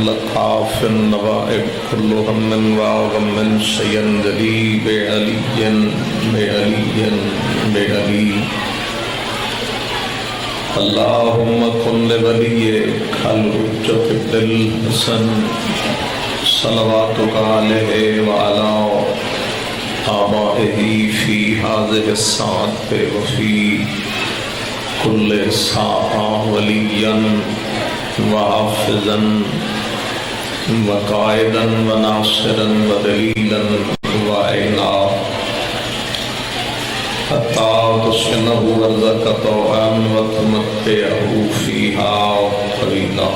كل قاف النوائب كل هم وغم سينجلي بعلي اللهم كن لوليك الحجة ابن الحسن صلواتك عليه وعلى آبائه في هذه الساعة وفي كل ساعة وليا وحافظا وقائدا وناصرا ودليلا وعينا حتى تسكنه أرضك طوعا وتمتعه فيها طويلا.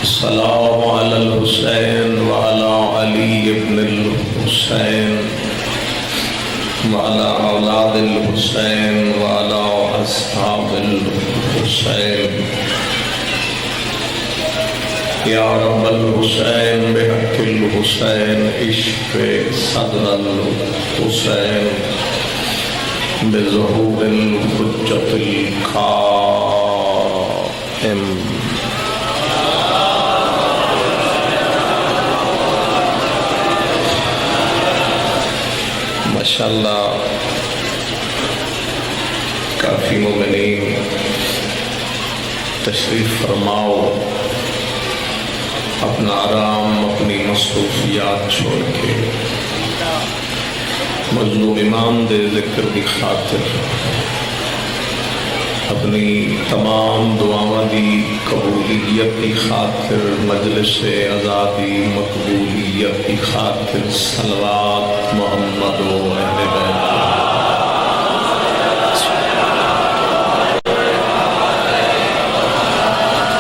السلام على الحسين وعلى علي بن الحسين وعلى أولاد الحسين وعلى أصحاب الحسين. يا رب الحسين بحق الحسين اشف صدر الحسين بظهور الحجة القائم. ماشاءاللہ کافی مومنین تشریف فرماؤ، اپنا آرام اپنی مصروفیات چھوڑ کے مظلوم امام دے ذکر کی خاطر اپنی تمام دعاواں دی قبولیت کی خاطر مجلس آزادی مقبولیت کی خاطر صلوات محمد و اہل بیت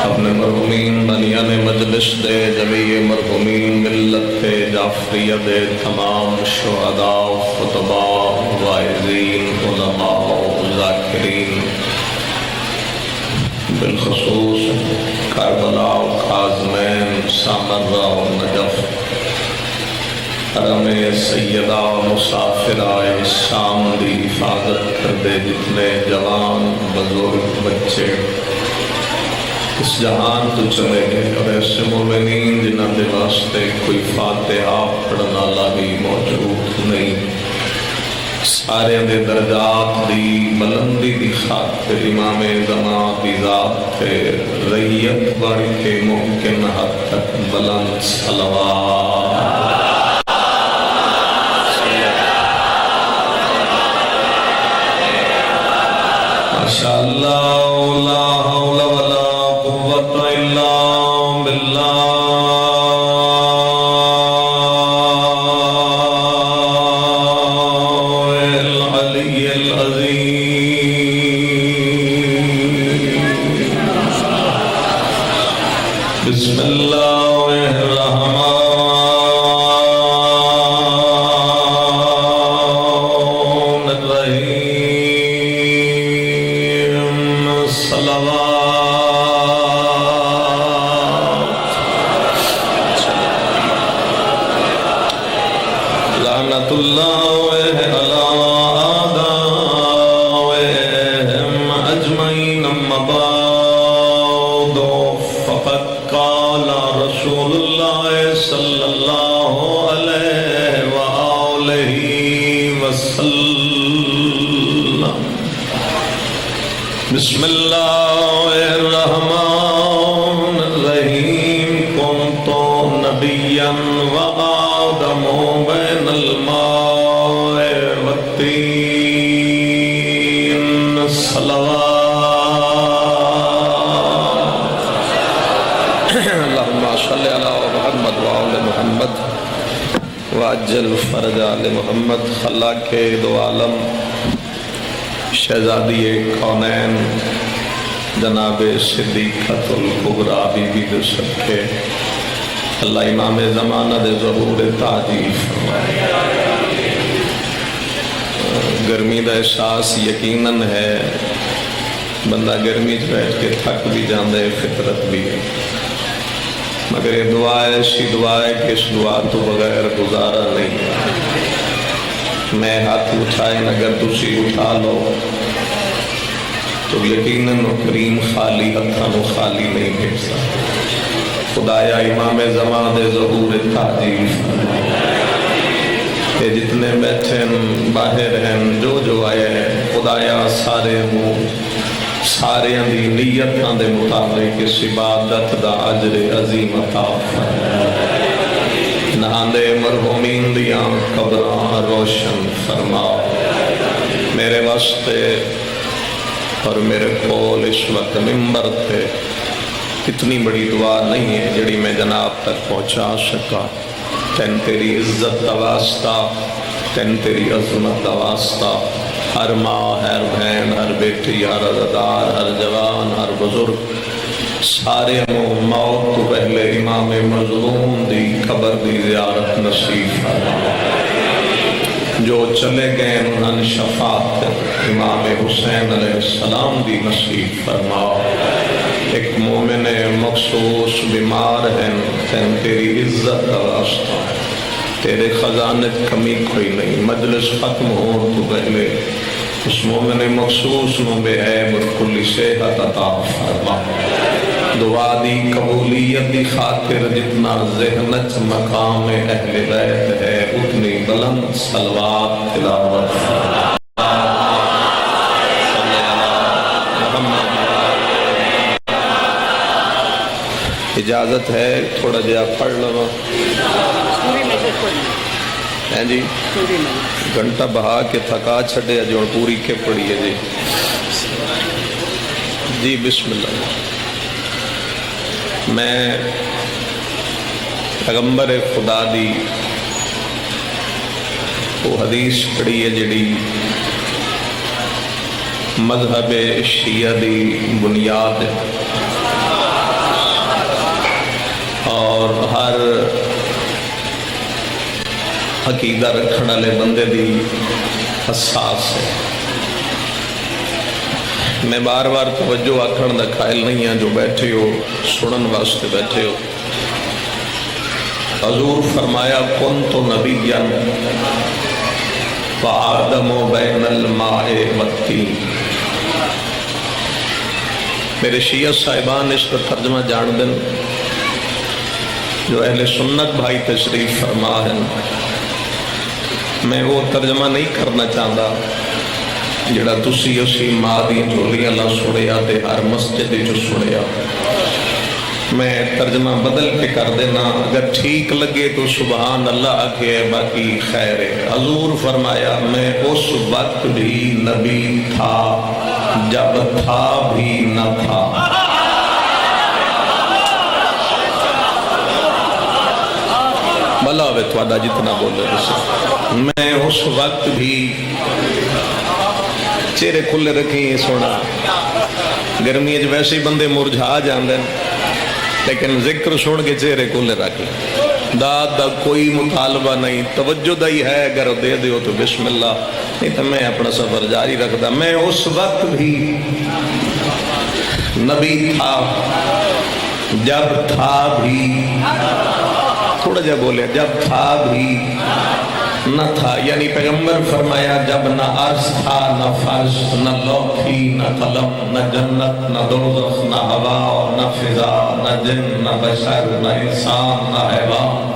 اپنے مرحومین بنیان مجلس دے جمیع مرحومین ملت جعفریہ دے تمام شہداء خطباء واعظین علماء ذاکرین بالخصوص کربلا و کاظمین سامرہ و نجف حرم سیدہ مسافرہ شام دی حفاظت کردے جتنے جوان بزرگ بچے اس جہان تو چلے گئے اور ایسے مومنین جنہاں دے واسطے کوئی فاتحہ پڑھنا والا بھی موجود نہیں، سارے دے درجات دی بلندی دی خاطر امام زمان دی ذات تے ریت بڑھ کے ممکن حد تک بلند صلوات. ماشاءاللہ لا حول ولا قوة الا باللہ. بسم اللہ الرحمن الرحیم. صلوات لعنت اللہ علی آدائہم اجمعین. اما بعد فقد قال رسول اللہ صلی اللہ علیہ وآلہ وسلم. بسم اللہ الرحمن الرحیم. کنت نبیا وآدم بین الماء والطین. صلوات اللہم صلی علی محمد وآل محمد وعجل فرج آل محمد. خلاق دو عالم شہزادی کونین جناب صدیقۃ الکبریٰ بی بی دے صدقے اللہ امام زمانہ دے ظہور تاجی فرمائے. گرمی دا احساس یقیناً ہے، بندہ گرمی بیٹھ کے تھک بھی جاندے، فطرت بھی ہے، مگر یہ دعا ایسی دعا ہے کہ اس دعا تو بغیر گزارا نہیں. میں ہاتھ اٹھائیں اگر تسی اٹھا لو تو یقیناً کریم خالی ہتھاں خالی نہیں بھیج سکتا. خدایا امام زمان دے ظہور تاجیل کہ جتنے بیٹھے ہیں باہر ہیں جو آئے ہیں خدایا سارے سارے دی نیتاں دے مطابق اس عبادت دا اجر عظیم عطا فرما نہاندے مرحومین دیاں قبراں روشن فرما میرے واسطے اور میرے کول اس وقت ممبر تھے اتنی بڑی دعا نہیں ہے جڑی میں جناب تک پہنچا سکا تین تیری عزت دا واسطہ تین تیری عظمت دا واسطہ ہر ماں ہر بہن ہر بیٹی ہر عزادار ہر جوان ہر بزرگ سارے موت تو پہلے امام مظلوم دی قبر دی زیارت نصیب فرما جو چلے گئے انہاں شفاعت امام حسین علیہ السلام دی نصیب فرما ایک مومن مخصوص بیمار ہیں تین تیری عزت کا واسطہ تیرے خزانے کمی کوئی نہیں مجلس ختم ہو تو پہلے اس مومن مخصوص میں بے عیب اور کلی صحت عطا فرما دعا دی قبولیت دی خاطر جتنا ذہنت مقام اہل بیت ہے اتنی بلند صلوات تلاوت فرما اجازت ہے تھوڑا جہا پڑھ لو ہیں جی گھنٹہ بہا کے تھکا چھڑے جو پوری کے پڑھی ہے جی بسم اللہ میں پیغمبر خدا دی وہ حدیث پڑھی ہے جڑی مذہب شیعہ دی بنیاد ہے اور ہر عقیدہ رکھنے والے بندے دی حساس ہے میں بار بار توجہ آکھن دا قائل نہیں ہوں جو بیٹھے ہو سنن واسطے بیٹھے ہو حضور فرمایا کنت نبیا وآدم بین الماء والطین میرے شیعہ صاحبان اس کا ترجمہ جان دن جو اہل سنت بھائی تشریف فرما ہے میں وہ ترجمہ نہیں کرنا چاہتا جڑا تسی اسی ماں دی جھولیاں نہ سنیا تے ہر مسجد جو سنیا میں ترجمہ بدل کے کر دینا اگر ٹھیک لگے تو سبحان اللہ آگے باقی خیر ہے حضور فرمایا میں اس وقت بھی نبی تھا جب تھا بھی نہ تھا بھلا ہوئے تھوڑا جتنا بولے میں اس وقت بھی چہرے کھلے رکھیں سونا گرمی ویسے بندے مرجھا جاندے لیکن ذکر سن کے چہرے کھلے رکھ لیں داد دا کوئی مطالبہ نہیں توجہ دا ہی ہے اگر دے دیو تو بسم اللہ نہیں تو میں اپنا سفر جاری رکھتا میں اس وقت بھی نبی تھا جب تھا بھی تھوڑا جا بولے جب تھا بھی نہ تھا یعنی پیغمبر فرمایا جب نہ عرض تھا نہ فرش نہ لوح تھی نہ قلم نہ جنت نہ دوزخ نہ ہوا نہ فضا نہ جن نہ بشر نہ انسان نہ حیوان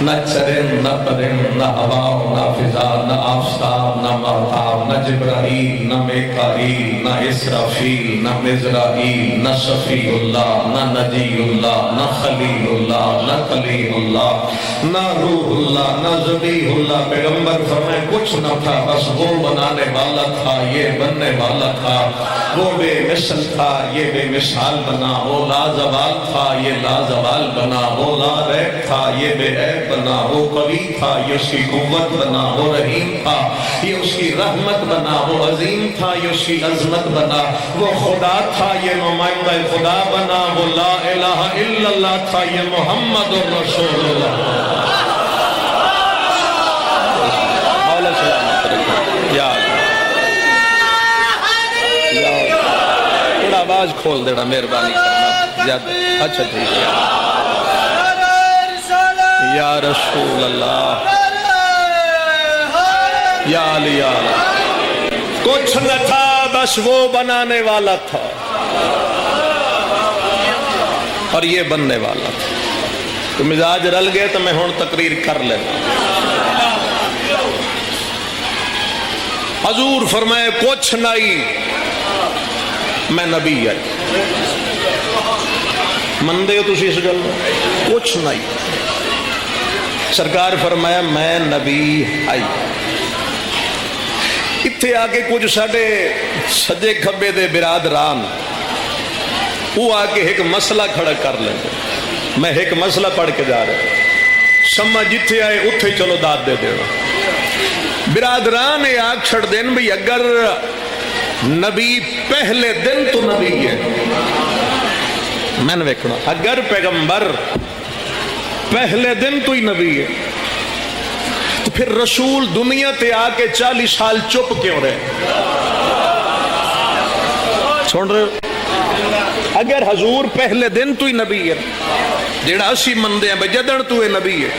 نہ چرن نہ پرن نہ ہوا نہ فضا نہ آفتاب نہ مہتاب نہ جبرائیل نہ میکائیل نہ اسرافیل نہ مزرائیل نہ شفیع اللہ نہ نجی اللہ نہ خلیل اللہ نہ کلیم اللہ نہ روح اللہ نہ ذبیح اللہ پیغمبر فرمائے کچھ نہ تھا بس وہ بنانے والا تھا یہ بننے والا تھا وہ بے مثل تھا یہ بے مثال بنا وہ لازوال تھا یہ لازوال بنا وہ لا ریب تھا یہ بے عیب بنا وہ قوی تھا یہ اس کی قوت بنا وہ رحیم تھا یہ اس کی رحمت بنا وہ عظیم تھا یہ اس کی عظمت بنا وہ خدا تھا یہ نمائندہ خدا بنا وہ لا الہ الا اللہ تھا یہ محمد رسول اللہ تھوڑا آواز کھول دینا مہربانی کرنا اچھا ٹھیک ہے یا رسول اللہ یا علی کچھ نہ تھا بس وہ بنانے والا تھا اور یہ بننے والا تھا تو مزاج رل گئے تو میں ہوں تقریر کر لینا. حضور فرمائے کچھ نہیں میں نبی ہے. مندے ہو تسی اس گل کچھ نہیں. سرکار فرمایا میں نبی آئی. اتھے آ کے کچھ ساڈے سجے کھبے دے برادران وہ آ کے ایک مسئلہ کھڑا کر لیں. میں ایک مسئلہ پڑھ کے جا رہا سمجھ جتھے آئے اتھے چلو داد دے دینا. برادران یہ آگ چھڑ دین بھی اگر نبی پہلے دن تو نبی ہے. میں نے ویکھنا اگر پیغمبر پہلے دن تو ہی نبی ہے تو پھر رسول دنیا تے آ کے 40 سال چپ کیوں رہے؟ سن رہے ہو؟ اگر حضور پہلے دن تو ہی نبی ہے جیڑا اسی مندے ہیں جدن تو یہ نبی ہے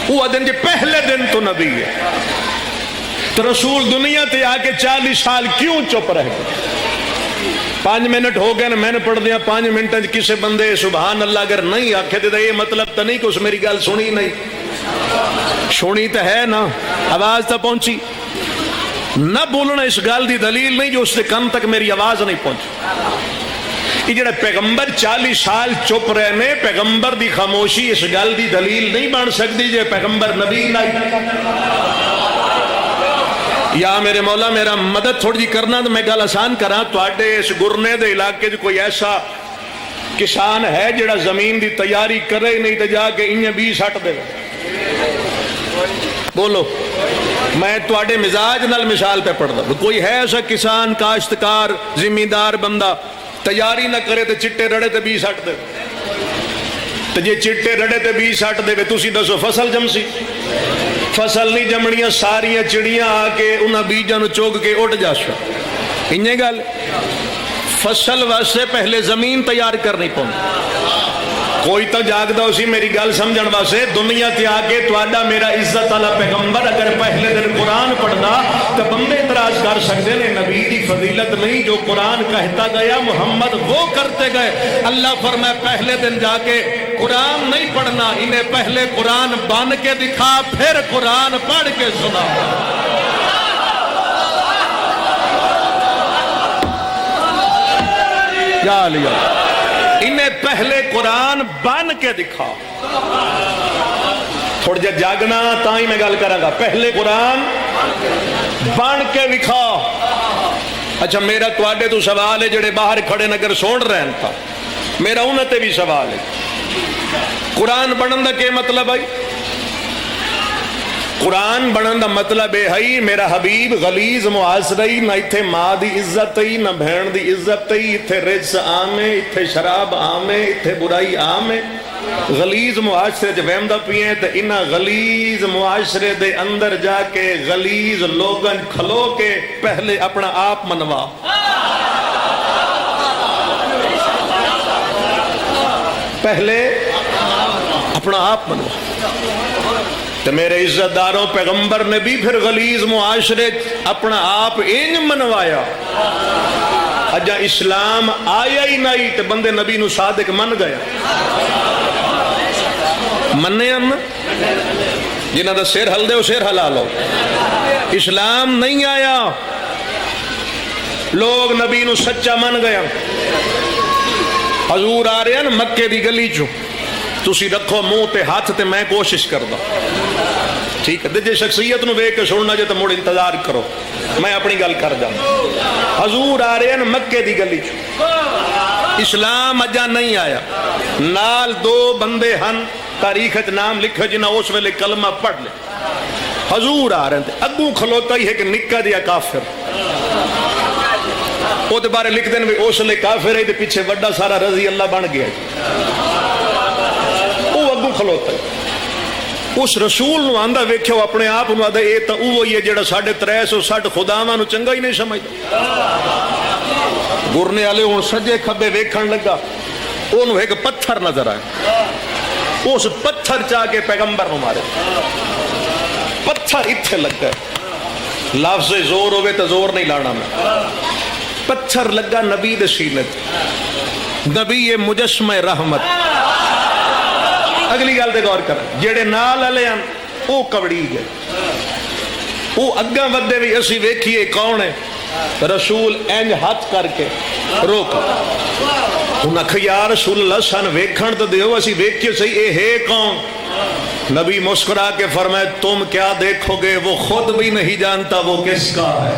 وہ دن جی پہلے دن تو نبی ہے تو رسول دنیا تے آ کے 40 سال کیوں چپ رہ گئے؟ 5 منٹ ہو گئے نا میں نے پڑھ دیا 5 منٹ کسی بندے سبحان اللہ اگر نہیں آکھے تو یہ مطلب تو نہیں کہ اس میری گل سنی نہیں. سنی تو ہے نا آواز تو پہنچی. نہ بولنا اس گل دی دلیل نہیں جو اس کے کن تک میری آواز نہیں پہنچی. یہ جڑا پیغمبر 40 سال چپ رہے نے پیغمبر دی خاموشی اس گل دی دلیل نہیں بن سکتی جے پیغمبر نبی نہیں. یا میرے مولا میرا مدد تھوڑی جی کرنا تو میں گل آسان کرا تواڈے اس گرنے دے علاقے جو کوئی ایسا کسان ہے جڑا زمین دی تیاری کرے نہیں تو جا کے انہیں بھی سٹ دے. بولو میں تواڈے مزاج نال مثال پہ پڑھ دا. کوئی ہے ایسا کسان کاشتکار زمیندار بندہ تیاری نہ کرے تو چٹے رڑے تو بھی سٹ دے تو جے چٹے رڑے تو بھی سٹ دے تسی دسو فصل جمسی؟ فصل نہیں جمڑیاں ساریاں چڑیاں آ کے انہاں بیجاں نو چوگ کے اٹھ جاسو. انہیں گل فصل واسطے پہلے زمین تیار کرنی پوندی. کوئی تو جاگدا اسی میری گل سمجھن واسطے دنیا تے آ کے تواڈا میرا عزت والا پیغمبر اگر پہلے دن قرآن پڑھدا تو بندے اعتراض کر سکتے ہیں نبی دی فضیلت نہیں جو قرآن کہتا گیا محمد وہ کرتے گئے. اللہ فرمائے پہلے دن جا کے قرآن نہیں پڑھنا انہیں پہلے قرآن بن کے دکھا پھر قرآن پڑھ کے سنا. کیا لیا انہیں پہلے قرآن بن کے دکھا. تھوڑا جا جاگنا تاں میں گل کراں گا. پہلے قرآن بن کے دکھا. اچھا میرا تواڈے تو سوال ہے جڑے باہر کھڑے نگر سن رہے ہیں تھا میرا انہوں تے بھی سوال ہے قرآن بنن دا کیا مطلب ہے؟ قرآن بنن دا مطلب ہے میرا حبیب غلیظ معاشرہ نہ ایتھے ماں دی عزت ہی نہ بہن دی عزت ہی. ایتھے رجس عام ہے ایتھے شراب عام ہے ایتھے برائی عام ہے. غلیظ معاشرے چ وہمدا پیے تے انہاں غلیظ معاشرے دے اندر جا کے غلیظ لوگن کھلو کے پہلے اپنا آپ منوا. پہلے اپنا آپ منوا. تو میرے عزت داروں پیغمبر نے بھی پھر غلیظ معاشرے اپنا آپ انج منوایا. اجا اسلام آیا ہی نہیں تو بندے نبی نو صادق من گیا. مننے ہم جنہ دا سیر ہل دے وہ سیر ہلا لو. اسلام نہیں آیا لوگ نبی نو سچا من گیا. حضور آ رہے ہیں نا مکے دی گلی چو تسی رکھو منہ تے ہاتھ تے میں کوشش کردا ٹھیک ہے. جے شخصیت نو ویکھ کے سننا جے تو مڑ انتظار کرو میں اپنی گل کر جاؤں. حضور آ رہے ہیں مکے دی گلی چ اسلام اجا نہیں آیا. نال 2 بندے ہن تاریخ نام لکھو جنہاں اس ویلے کلمہ پڑھ لے. حضور آ رہے ہیں اگوں کھلوتا ہی ہے کہ نکا دیا کافر وہ دے بارے لکھ دیں اس لئے کافر ہے پیچھے وڈا سارا رضی اللہ بن گیا. وہ اگوں کھلوتا ہے اس رسول نو آندہ ویکھو اپنے آپ نو آدھا اے تا اوہی ہے جڑا 360 خداواں نو چنگا ہی نہیں سمجھدا. گرنے والے ہن سجے کھبے ویکھن لگا اونوں ایک پتھر نظر آیا. اس پتھر چاہ کے پیغمبر نو مارے. پتھر اتھے لگ گئے. لفظ زور ہوئے تو زور نہیں لانا میں. پتھر لگا نبی دے سینے تے. نبی مجسمہ رحمت اگلی گل تے غور کر، جڑے نال والے ہیں وہ کبڑی گئے، وہ اگاں ودے بھی اسی ویکھیے کون ہے، رسول انج ہاتھ کر کے روک، انہاں آکھیا یا رسول اللہ سن ویکھن تو دیو اسی ویکھیے صحیح اے ہے کون؟ نبی مسکرا کے فرمائے تم کیا دیکھو گے، وہ خود بھی نہیں جانتا وہ کس کا ہے۔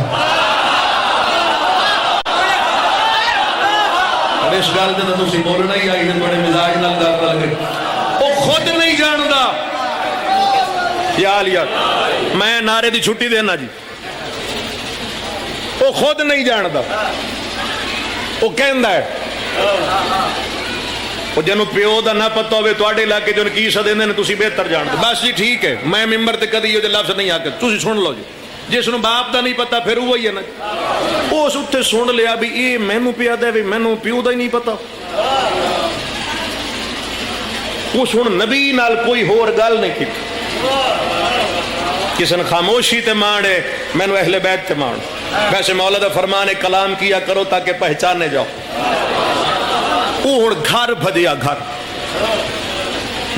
اور اس گل تے تو تسی بولنا ہی آئی تے بڑے مزاج نال گل لگے، وہ خود نہیں جانتا۔ یا علی میں نعرے دی چھٹی دینا جی، وہ خود نہیں جانتا، وہ کہندا ہے، وہ جنوں پیو دا نہ پتہ ہوئے تواڈے علاقے جو کی سدیندے نے تسی بہتر جانتے، بس جی ٹھیک ہے، میں ممبر تے کدی یہ لفظ نہیں آکے تسی سن لو جی، جس نوں باپ دا نہیں پتا پھر وہی ہے نا، اس اتنے سن لیا بھی یہ مینوں پیا دے بھی مینوں پیو دا ہی نہیں پتا۔ اس ہن نبی نال کوئی ہور گل نہیں کی، کسی نے خاموشی تے مانے مینوں اہل بیت تے مان، ویسے مولا دا فرمان ہے کلام کیا کرو تاکہ پہچانے جاؤ۔ وہ ہن گھر بھجیا، گھر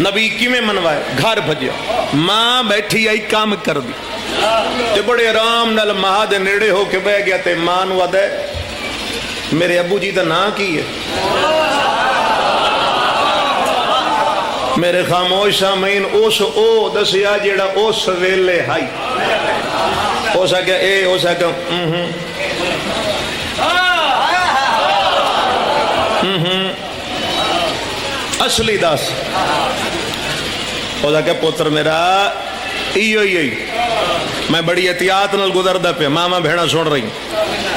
نبی کیویں منوائے، گھر بھجیا، ماں بیٹھی آئی کام کر دی تے بڑے آرام نال ماں دے نیڑے ہو کے بہ گیا تے ماں نوں آدھے میرے ابو جی دا نام کی ہے؟ میرے خاموش سامعین اس او دسیا جیڑا اس ویلے ہائی، ہو سکے اے ہو سکے اصلی دس، ہو سکے پتر میرا ایو ہی میں بڑی احتیاط نال گزردا پیا، ماما بہنا سن رہی،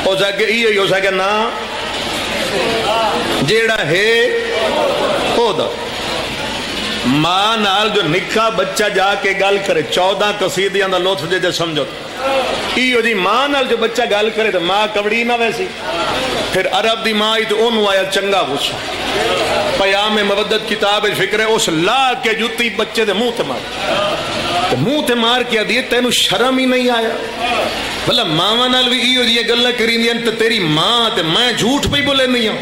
ہو سکے ایو ہی ہو سکے نا جیڑا ہے او دا ماں نال جو نکھا بچہ جا کے گل کرے 14 قصیدیاں دا لطف جے سمجھو ایو جی ماں نال جو بچہ گل کرے تو ماں کبڑی نہ ویسی، پھر عرب دی ماں ہی تو انہوں آیا چنگا غصہ، پیام مودت کتاب فکر ہے اس لا کے جوتی بچے دے منہ تے مار کے دیئے تینوں شرم ہی نہیں آیا، بھلا ماں نال بھی ایو جی گلہ کرین دیا تو تیری ماں تے میں جھوٹ پہ بولے نہیں ہوں،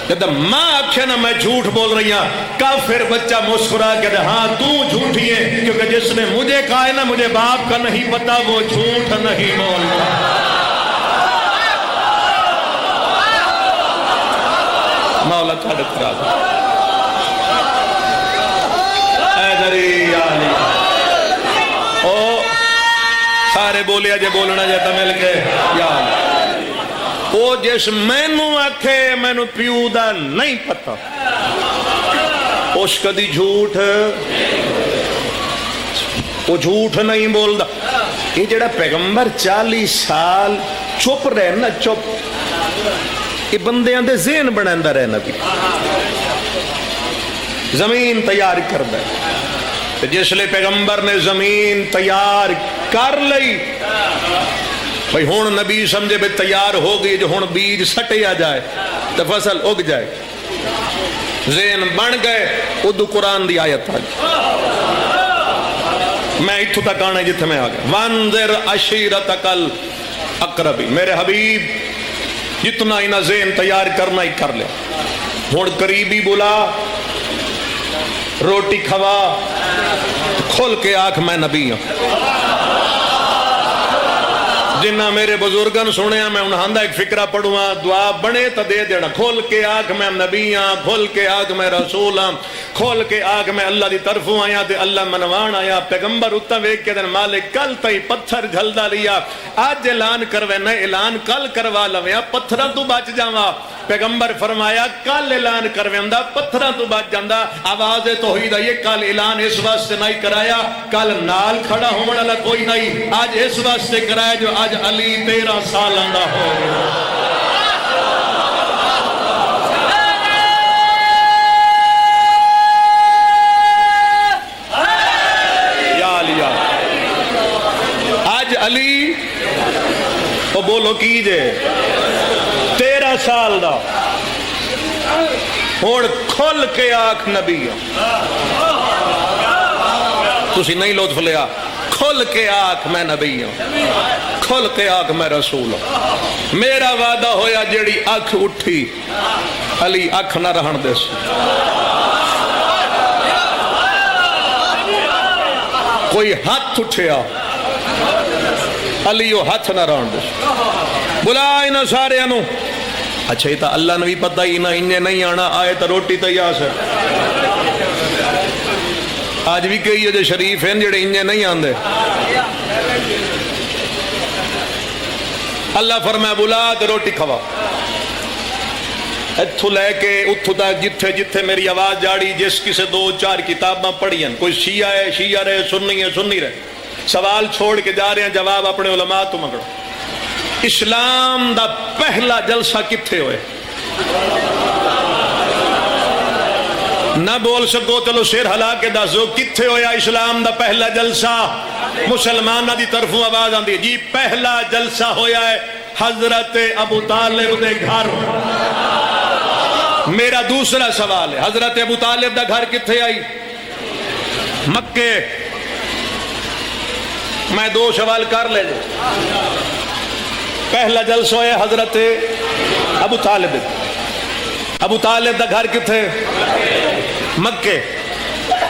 جب ماں آکھے نا میں جھوٹ بول رہی ہوں، کافر بچہ مسکرا کے ہاں تو جھوٹی ہے کیونکہ جس نے مجھے کہا ہے نا مجھے باپ کا نہیں پتا وہ جھوٹ نہیں بولتا۔ مولا تھوڑے خراب اے دری آلی او سارے بولیا جے بولنا جاتا مل کے یا او جس مینوں آکھے مینوں پیو دا نہیں پتا اس کدی جھوٹ وہ جھوٹ نہیں بولدا۔ یہ جڑا پیغمبر 40 سال چپ رہے نا، چپ یہ بندیاں دے ذہن بناندا رہے، نبی زمین تیار کردا ہے، جس لئے پیغمبر نے زمین تیار کر لئی بھئی ہون نبی سمجھے بے تیار ہو گئی جو ہون بیج سٹیا جائے تو فصل اگ جائے، ذہن بن گئے، ادو قرآن دی آیت آگئی، میں اتھو تک آنا جتنے میں آگیا وانذر عشیرتک الاقربی، میرے حبیب جتنا انہا ذہن تیار کرنا ہی کر لے، ہون قریبی بلا روٹی کھوا کھول کے آنکھ میں نبی ہوں، جنہ میرے بزرگن سنیا میں انہاں دا ایک فکرہ پڑھوا دعا بنے تا دے دینا، کھول کے آنکھ میں نبی ہاں، کھول کے آنکھ میں رسول ہاں، کھول کے آنکھ میں اللہ دی طرفوں آیا تے اللہ منوان آیا، پیغمبر اتنا ویک کے دن مالک کل تائی پتھر جھلدا لیا، آج اعلان کروے نہ اعلان کل کروا لویا پتھرہ تو بچ جاوا، پیغمبر فرمایا کل اعلان کرویندہ پتھرہ تو بچ جاندہ، آواز توحید ہے یہ کل اعلان اس واسطے نہیں کرایا، کل نال کھڑا ہونے والا کوئی نہیں، آج اس واسطے کرایا جو آج علی 13 سال اندہ ہو گیا۔ آج علی تو بولو کیجئے 13 سال دا ہوڑ کھل کے آنکھ نبی تسی نہیں لطف لیا، کھل کے آنکھ میں نبی ہوں، کھل کے آنکھ میں رسول ہوں، میرا وعدہ ہویا جیڑی آنکھ اٹھی علی آنکھ نہ رہن دے کوئی ہاتھ اٹھیا علیو ہاتھ نہ رون دے بلا انہاں سارے انو اچھا یہ تا اللہ نے بھی پتہ ہی نہ انہیں نہیں آنا آئے تا روٹی تیار سے آج بھی کئی جو شریف ہیں جڑے انہیں نہیں آندے اللہ فرمائے بلا تے روٹی کھوا اتھو لے کے اتھو تک جتھے جتھے میری آواز جاڑی جس کسے 2-4 کتاباں پڑھیں کوئی شیعہ ہے شیعہ رہے سنی ہے سنی رہے سوال چھوڑ کے جا رہے ہیں جواب اپنے علماء تو مگڑو اسلام دا پہلا جلسہ کتھے ہوئے نہ بول سکو چلو سر ہلا کے دسو کتھے ہویا اسلام دا پہلا جلسہ مسلمانہ دی طرفوں آواز آندی جی پہلا جلسہ ہویا ہے حضرت ابو طالب دے گھر میرا دوسرا سوال ہے حضرت ابو طالب دا گھر کتھے آئی مکے میں 2 سوال کر لے لے پہلا جلسہ ہے حضرت ابو طالب دا گھر کتھے مکے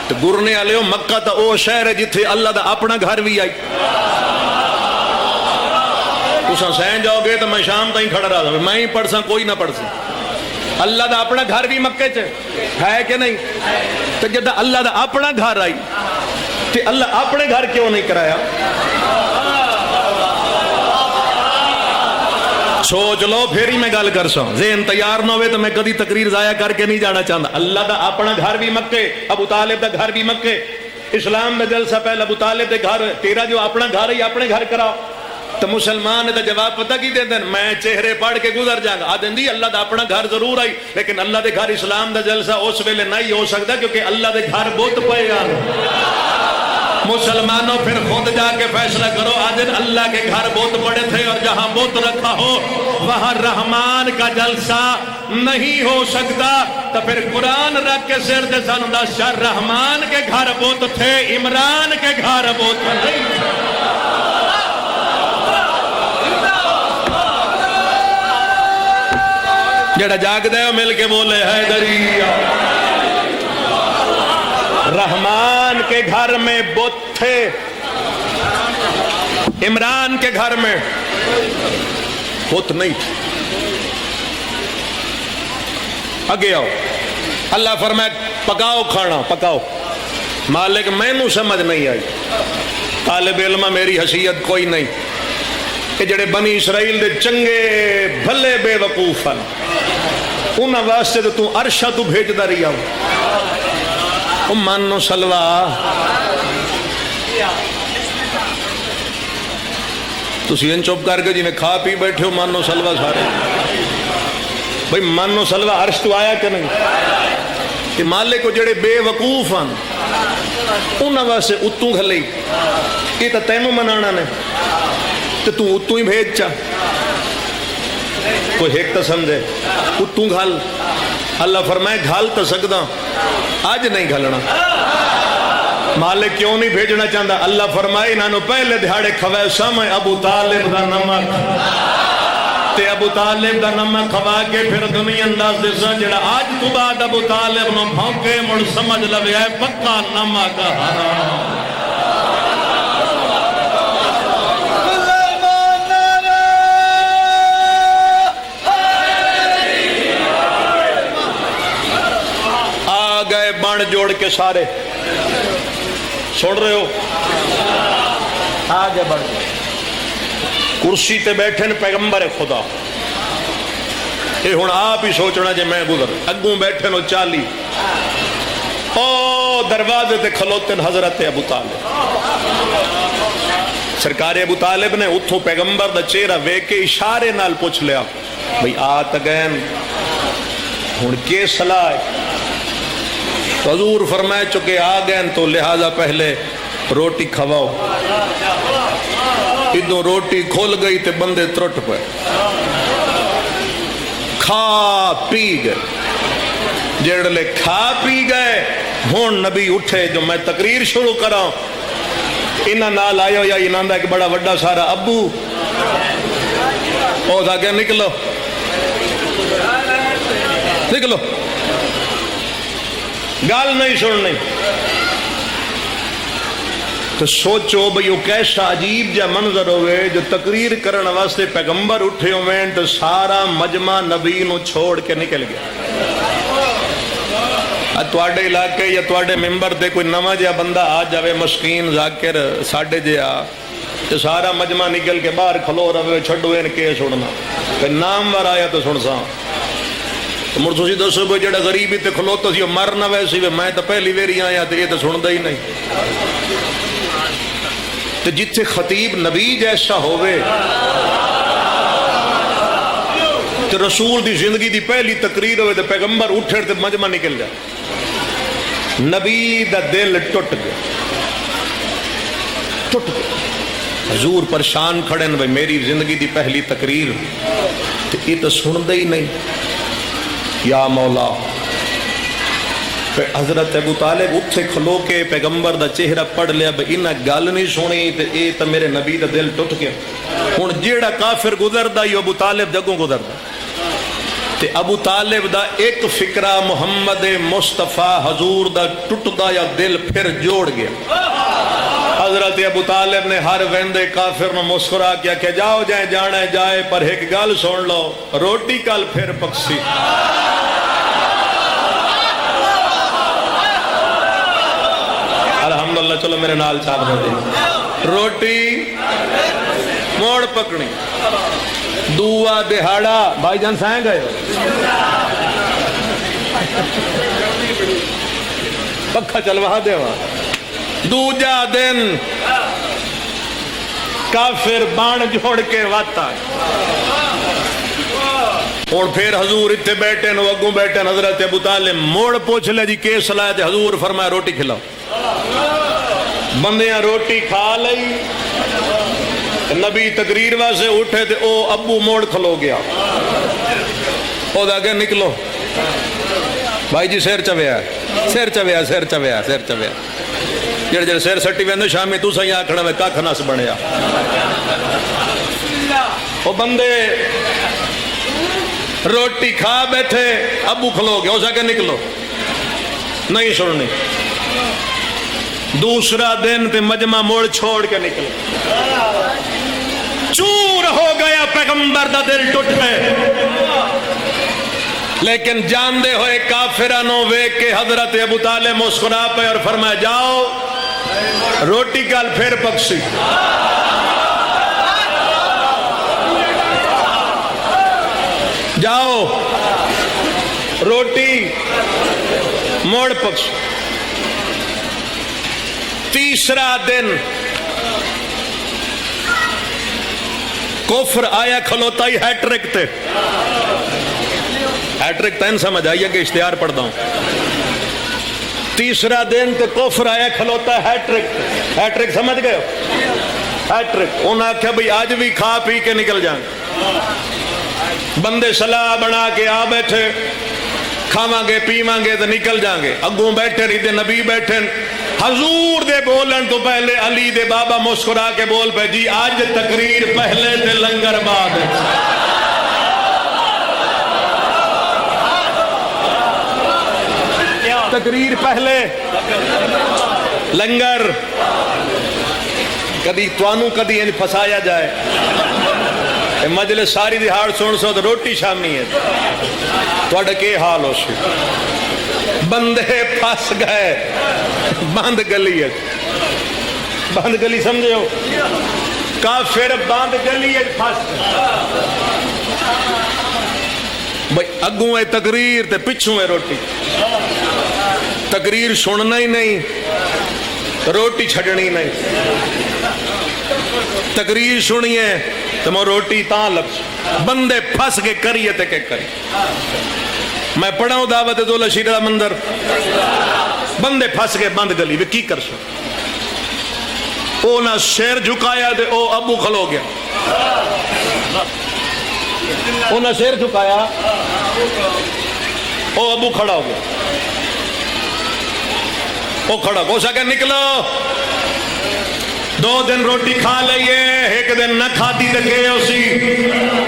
تو گرنے آلے ہو مکہ تا او شہر ہے جتھے اللہ دا اپنا گھر بھی آئی تساں سین جاؤ گے تو میں شام تائیں کھڑا رہا میں ہی پڑھ ساں کوئی نہ پڑھ ساں اللہ دا اپنا گھر بھی مکے چھے ہے کہ نہیں تو جب اللہ دا اپنا گھر آئی تو اللہ اپنے گھر کیوں نہیں کرایا سوچ لو پھر ہی میں گل کر سا ذہن تیار نہ ہوئے تو میں کدی تقریر ضائع کر کے نہیں جانا چاہتا اللہ دا اپنا گھر بھی مکے ابو طالب دا گھر بھی مکے اسلام میں جلسہ پہلے ابو طالب دے گھر تیرا جو اپنا گھر ہے اپنے گھر کراؤ تو مسلمان نے تو جواب پتہ کی دے دیں میں چہرے پڑھ کے گزر جاؤں گا آدھیں دی اللہ دا اپنا گھر ضرور آئی لیکن اللہ دے گھر اسلام دا جلسہ اس ویلے نہیں ہو سکتا کیونکہ اللہ دے گھر بہت پائے گا مسلمانوں پھر خود جا کے فیصلہ کرو آدھیں اللہ کے گھر بہت بڑے تھے اور جہاں بہت رکھا ہو وہاں رحمان کا جلسہ نہیں ہو سکتا تو پھر قرآن رکھ کے سر دے سندا شر رحمان کے گھر بہت تھے عمران کے گھر بہت نہیں تھے جڑا جاگ دے مل کے بولے حیدری رحمان کے گھر میں بت تھے عمران کے گھر میں بت نہیں تھے آگے آؤ اللہ فرمائے پکاؤ کھانا پکاؤ مالک میں نو سمجھ نہیں آئی طالب علمہ میری حیثیت کوئی نہیں کہ جڑے بنی اسرائیل دے چنگے بھلے بے وقوف ہیں انہاں واسطے تو عرشہ تو بھیج دا رہی آؤ مانو سلوہ تسی ان چوب کر کے جی میں کھا پی بیٹھے ہو مانو سلوہ سارے بھئی مانو سلوہ عرش تو آیا کہ نہیں کہ مالک کو جڑے بے وقوف ہیں انہاں واسطے اتوں گھلئی یہ تا تینوں منانا نے تو اتوں ہی بھیج چا کوئی ایک تا سمجھے اتوں گھل اللہ فرمائے گھل تا سکدا آج نہیں گھلنا مالک کیوں نہیں بھیجنا چاہتا اللہ فرمائے انہوں پہلے دہاڑے کھوائے سامنے ابو طالب دا نمک تے ابو طالب دا نمک کھوا کے پھر دنیا انداز دے سا جڑا آج تو بعد ابو طالب نو بھونکے مڑ سمجھ لوے ہے پکا نمک حرام بان جوڑ کے سارے سن رہے ہو آگے بڑھ کرسی تے بیٹھے پیغمبر خدا یہ ہوں آپ ہی سوچنا جے میں گزر اگوں بیٹھے نو 40 او دروازے تے کھلوتے حضرت ابو طالب سرکار ابو طالب نے اتھوں پیغمبر دا چہرہ ویکھ کے اشارے نال پوچھ لیا بھئی آت گئن ہوں کے صلاح ہے حضور فرمائے چکے آ گئے تو لہذا پہلے روٹی کھواؤ ادھوں روٹی کھول گئی تے بندے ترٹ پے کھا پی گئے جڑلے کھا پی گئے ہون نبی اٹھے جو میں تقریر شروع کراں انہاں نال آئے یا انہاں دا ایک بڑا وڈا سارا ابو او دا کہ نکلو نکلو گال نہیں سننی تو سوچو بھئی وہ کیسا عجیب جا منظر ہوئے جو تقریر کرن واسطے پیغمبر اٹھے ہوئے تو سارا مجمع نبی نو چھوڑ کے نکل گیا۔ تواڈے علاقے یا تواڈے ممبر دے کوئی نواں جہا بندہ آ جاوے، مسکین ذاکر ساڈے جہا، تو سارا مجمع نکل کے باہر کھلو رہے، چھڈو ان کے سننا، کہ نام وار آیا تو سن سا تو مڑ تسی دسو بھئی جڑا غریب تے کھلوتا سی مر نہ ویسی وے، میں تو پہلی ویری آیا تو یہ تو سندا ہی نہیں۔ تو جتھے خطیب نبی جیسا ہوئے تو رسول دی زندگی دی پہلی تقریر ہوئے تو پیغمبر اٹھے تو مجمع نکل جائے، نبی دا دل ٹوٹ گیا، ٹوٹ گیا۔ حضور پریشان کھڑے ہیں، میری زندگی دی پہلی تقریر تو یہ تو سن دے ہی نہیں، یا مولا۔ پھر حضرت ابو طالب اتھے کھلو کے پیغمبر دا چہرہ پڑھ لیا، بھئی انہاں گل نہیں سنی تو یہ تو میرے نبی دا دل ٹوٹ گیا۔ ہن جیڑا کافر گزردا یہ ابو طالب جگوں گزردا، تے ابو طالب دا ایک فکرہ محمد مصطفیٰ حضور دا ٹوٹدا یا دل پھر جوڑ گیا۔ حضرت ابو طالب نے ہر ویندے کافر نو مسکرا کیا کہ جاؤ جائیں جانا جائے، پر ایک گل سن لو، روٹی کل پھر پکسی۔ الحمدللہ، چلو میرے نال چاپ دے دیں، روٹی موڑ پکڑی، دعا دہاڑا بھائی جان سائیں گئے پکھا چلوا دے وہاں، دوجا دن کافر بان جوڑ کے واتا اور پھر حضور اتنے بیٹھے نو اگوں بیٹھے، حضرت ابو طالب موڑ پوچھ لے جی کے صلاح تے حضور فرمایا روٹی کھلاؤ۔ بندیاں روٹی کھا لئی، نبی تقریر واسے اٹھے تے او ابو موڑ کھلو گیا، او دا کہ نکلو بھائی جی سیر چویا سیر چویا سیر چویا سیر چویا، جڑے جڑے سیر سٹی ویندے شامی تو سہی آکھنا میں کھ نس بنیا۔ او بندے روٹی کھا بیٹھے، ابو کھلو گیا، اس آگے نکلو نہیں سننی۔ دوسرا دن تے مجمع موڑ چھوڑ کے نکلے، چور ہو گیا، پیغمبر دا دل ٹوٹ گئے، لیکن جاندے ہوئے کافرانوں ویک کے حضرت ابو طالب مسکرا پہ اور فرمایا جاؤ روٹی کل پھر پکسی۔ جاؤ روٹی موڑ پکس۔ تیسرا دن کفر آیا کھلوتا ہی ہیٹرک تے، ہیٹرک تین سمجھ آئیے کہ اشتہار پڑھتا ہوں۔ تیسرا دن تے کفر آیا کھلوتا ہے ہیٹرک، ہیٹرک سمجھ گئے ہو؟ ہیٹرک انہوں نے کہا بھئی آج بھی کھا پی کے نکل جائیں۔ بندے صلاح بنا کے آ بیٹھے، کھاواں گے پیواں گے تو نکل جائیں گے، اگوں بیٹھے رہتے نبی بیٹھے، حضور دے بولن تو پہلے علی دے بابا مسکرا کے بول پہ جی آج تقریر پہلے تے لنگر بعد۔ تقریر پہلے لنگر، کدی توانوں کدی یعنی پھسایا جائے، مجلس ساری دہاڑ سن سو تو روٹی شامی ہے، تھوڑا کے حال ہو سی؟ بندے پھس گئے بند گلی ہے، بند گلی سمجھے ہو؟ کافر بند گلی ہے پھس بھئی اگوں ہے تقریر تے پچھوں ہے روٹی، تقریر سننا ہی نہیں، روٹی چھڑنی نہیں، تقریر سنیے تو میں روٹی تاں لفظ، بندے پھس کے کریے تے کہ کری۔ میں پڑھاؤں دعوت دولہ شیرہ مندر، بندے پھس کے بند گلی وے کی کر سو؟ او نہ سیر جھکایا دے او ابو کھلو گیا، او نہ سیر جھکایا او ابو کھڑا ہو گیا، او کھڑا ہو سکے نکلو، 2 دن روٹی کھا لئیے، 1 دن نہ کھاتی رکھے اسی،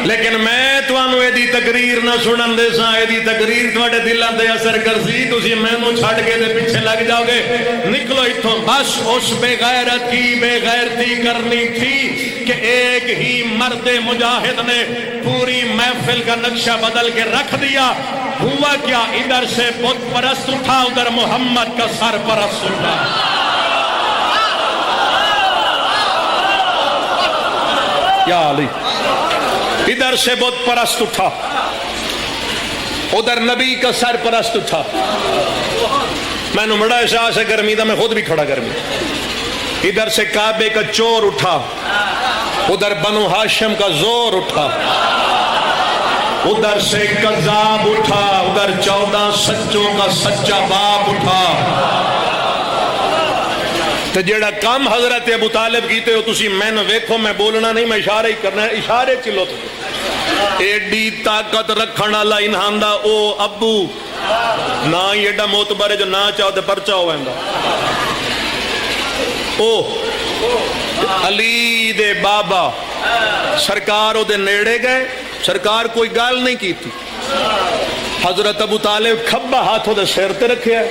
لیکن میں تو تانوں ایدی تقریر نہ سنن دے ساں، ایدی تقریر تواڈے دلاں تے اثر کرسی، تسی مینوں چھڈ کے تے پیچھے لگ جاؤ گے، نکلو ایتھوں۔ بس اس بے غیرت کی بے غیرتی کرنی تھی کہ ایک ہی مرد مجاہد نے پوری محفل کا نقشہ بدل کے رکھ دیا۔ ہوا کیا؟ ادھر سے بت پرست اٹھا، ادھر محمد کا سر پرست اٹھا۔ یا علی، ادھر سے بت پرست اٹھا، ادھر نبی کا سر پرست اٹھا۔ میں نے بڑا احساس ہے گرمی دا، میں خود بھی کھڑا گرمی۔ ادھر سے کعبے کا چور اٹھا، ادھر بنو ہاشم کا زور اٹھا، ادھر سے کذاب اٹھا، ادھر 14 سچوں کا سچا باپ اٹھا۔ تو جیڑا کام حضرت ابو طالب کیتے ہو تسی میں نے ویکھو، میں بولنا نہیں، میں اشارے ہی کرنا ہے، اشارے چلو تو ایڈی طاقت رکھن والا انہاں دا او ابو نہ ہی ایڈا موتبر ہے جو نہ چاہو تے پرچہ ہو ویندا۔ او علی دے بابا سرکار او دے نیڑے گئے، سرکار کوئی گال نہیں کی تھی، حضرت ابو طالب کھبا ہاتھوں دے سر تے رکھے ہے۔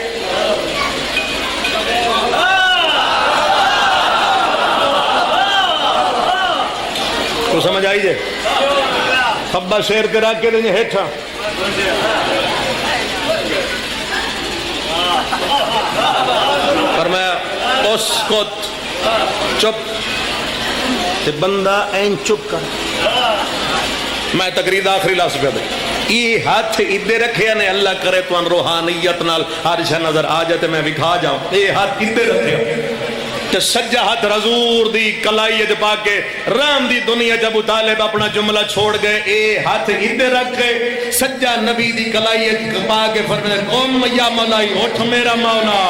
کو سمجھ آئی جے؟ کھبا سر تے رکھ کے دیں ہیٹھا، فرمایا اس کو چپ تے بندہ این چپ کر۔ میں تقریر آخری لاس پہ دے، یہ ہاتھ ادھے رکھے نے، اللہ کرے تو ان روحانیت نال ہر شے نظر آ جاتے میں دکھا جاؤں۔ یہ ہاتھ ادھے رکھے کہ سجا ہاتھ حضور دی کلائی پا کے رام دی دنیا جب ابو طالب اپنا جملہ چھوڑ گئے، اے ہاتھ ادھے رکھ گئے، سجا نبی دی کلائی پا کے فرمایا قم یا مولائی، اٹھ میرا مولا،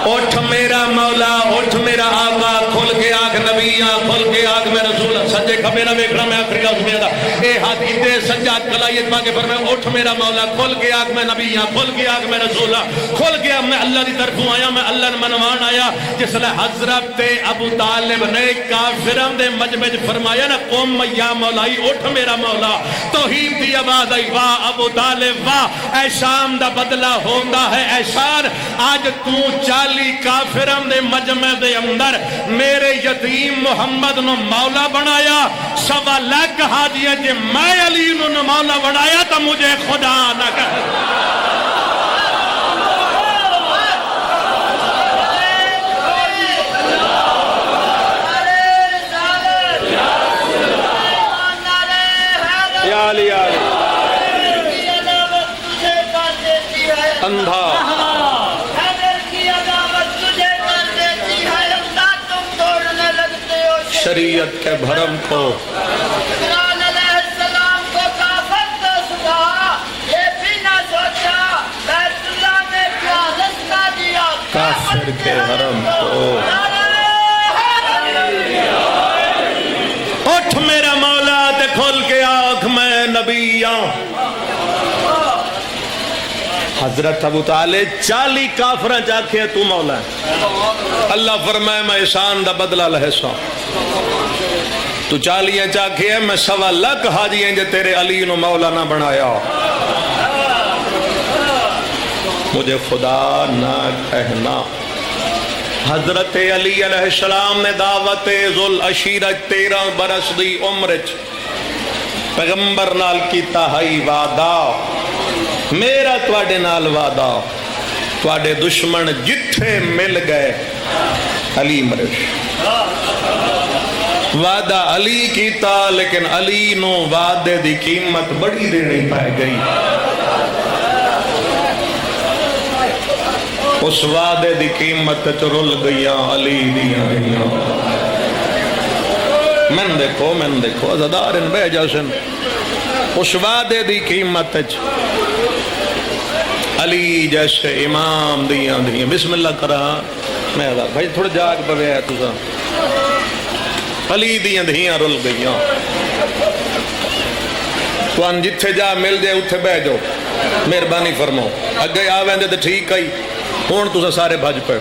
اٹھ میرا مولا، اٹھ میرا آقا، کھل کے آنکھ نبیاں، کھل کے آنکھ میں رسول، سجے کھبے نہ ویکھنا، میں آخری لفظ میں دا اے ہاتھ ادھے سجا کلائیت پا کے فرمایا اٹھ میرا مولا، کھل کے آنکھ میں نبیاں، کھل کے آنکھ میں رسول، کھل کے میں اللہ دی طرفوں آیا، میں اللہ نے منوان آیا۔ جس لئے حضرت ابو طالب نے کافران دے مجمع فرمایا نا قوم یا مولائی، اٹھ میرا مولا، توحید دی آواز آئی، واہ ابو طالب واہ، اے شام دا بدلہ ہوندا ہے احسان، آج تو 40 کافران دے مجمع دے اندر میرے یتیم محمد نو مولا بنایا، 1.25 لاکھ حاجی جے میں علی نو مولا بنایا تو مجھے خدا نہ کہے۔ یا علی یا علی، اندھا شریعت کے بھرم کو، کافر کے حرم کو، اٹھ میرا مولا تے کھول کے آنکھ میں نبیاں۔ حضرت ابو طالب 40 کافرہ جاکے تو مولا ہے، اللہ فرمائے میں احسان دا بدلہ لہے سو، تو 40 جاکے ہے، میں 1.25 لاکھ حاجی ہیں جو تیرے علی نو مولا نہ بنایا، مجھے خدا نہ کہنا۔ حضرت علی علیہ السلام نے دعوت ذل عشیرت 13 برس دی عمرچ پیغمبر نال کیتا ہے وعدہ، میرا تواڈے نال وعدہ، تواڈے دشمن جتھے مل گئے علی مرش، وعدہ علی کیتا لیکن علی نو وعدے دی قیمت بڑی دینی پائے گئی، اس وعدے دی قیمت چرل گئیاں علی دیاں گئیاں۔ من دیکھو عزدار ان بے جاسن، اس وعدے دی قیمت علی جیسے امام دیاں بسم اللہ کرا، میں ادھا بھائی تھوڑا جاگ پوے ہے تُسا، علی دیاں رل گئیاں، تو ان جتھے جا مل جائے اتھے بے جو، مہربانی فرمو، اگے آویں دے تو ٹھیک کئی، ہون تُسا سارے بھج پہ۔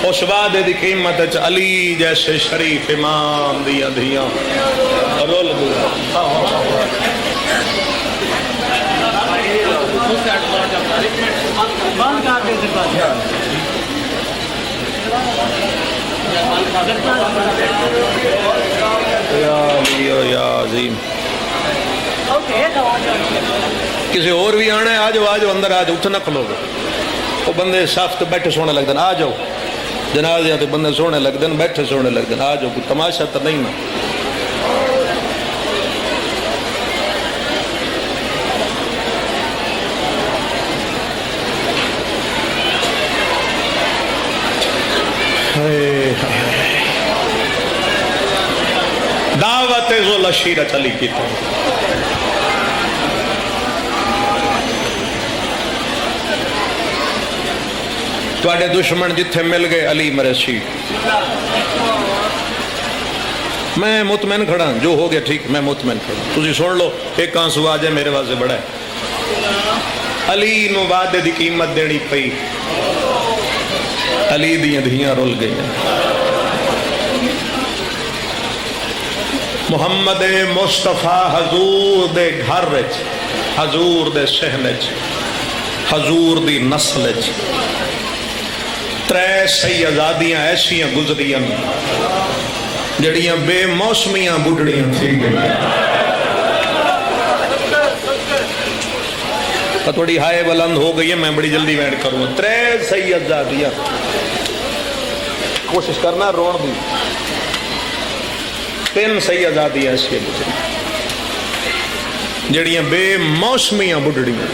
اس وعدے دی قیمت وچ علی جیسے شریف امام دیا دھیاں رول گیا. یا عظیم. کسی اور بھی آنا ہے آ جاؤ اندر آ جاؤ اتنا نہ کھلو گے. وہ بندے صف بیٹھے سونے لگتے ہیں آ جاؤ جنازے تے بندے سونے لگتے ہیں بیٹھے سونے لگتے ہیں آ جاؤ کوئی تماشا تو نہیں نا. دعوت ذو العشیرہ چلی کی تھی. تواڈے دشمن جتھے مل گئے علی مرسی. میں مطمئن کھڑا جو ہو گیا ٹھیک میں مطمئن کھڑا. تسی سن لو ایک آنسو آ جائے میرے واسطے بڑا ہے. علی نو وعدے دی قیمت دینی پئی. علی دیاں دھیاں رول گئی. محمد مصطفیٰ حضور دے گھر وچ حضور دے صحن وچ حضور دی نسل وچ ترے سیدادیاں ایسیاں گزریاں جڑیاں بے موسمیاں بڑھڑیاں تھی گئیں. تھوڑی ہائے بلند ہو گئی ہے میں بڑی جلدی وینڈ کروں. ترے سیدادیاں کوشش کرنا رون دی. تین سیدادیاں ایسیاں گزریاں جڑیاں بے موسمیاں بڑھڑیاں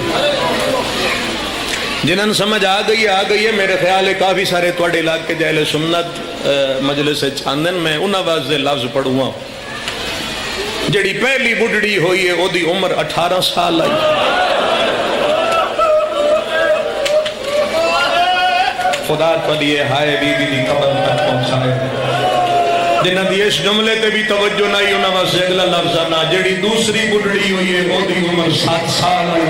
جنہاں سمجھ آ گئی ہے. میرے خیال ہے کافی سارے توڑے علاقے جہل سنت مجلس چاندن میں انہاں واسطے لفظ پڑھوں ہاں. جڑی پہلی بڑھڑی ہوئی ہے وہ دی عمر 18 سال آئی. خدا تو لیے ہائے بی بی دی قبر تک پہنچائے. جنہاں دی اس جملے تے بھی توجہ نہیں انہاں واسطے اگلا لفظ نہ. جڑی دوسری بڑھڑی ہوئی ہے وہ دی عمر 7 سال آئی.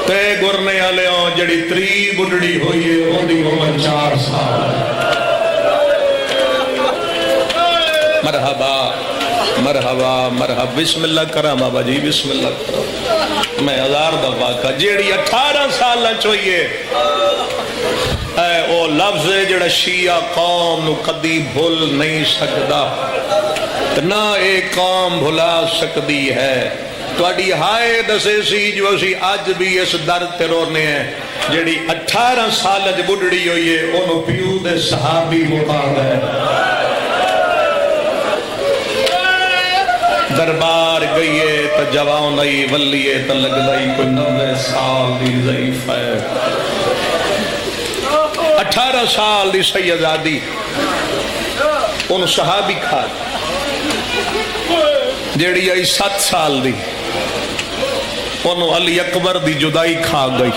تے گرنے آلے ہوں جڑی تری بڑھڑی ہوئی ہے وہ دی عمر 4 سال. مرحبا مرحبا مرحبا. بسم اللہ کرام بابا جی بسم اللہ کرام. میں ہزار دفعہ کا جیڑی 18 سال چوئیے اے او لفظ جڑا شیعہ قوم نو کدی بھول نہیں سکدا نہ ایک قوم بھلا سکتی ہے. تواڈی ہائے دسے سی جو اسی اج بھی اس درد تے رونے ہیں. جڑی 18 سال وچ بڈڑی ہوئی ہے اونوں پیو دے صحابی مراد ہے. دربار گئیے تو جوان نہیں ولیے تو لگ گئی کوئی 90 سال دی ضعیف ہے. 18 سال دی سیدادی انہوں صحابی کھا جیڑی آئی 7 سال دی انہوں علی اکبر دی جدائی کھا گئی.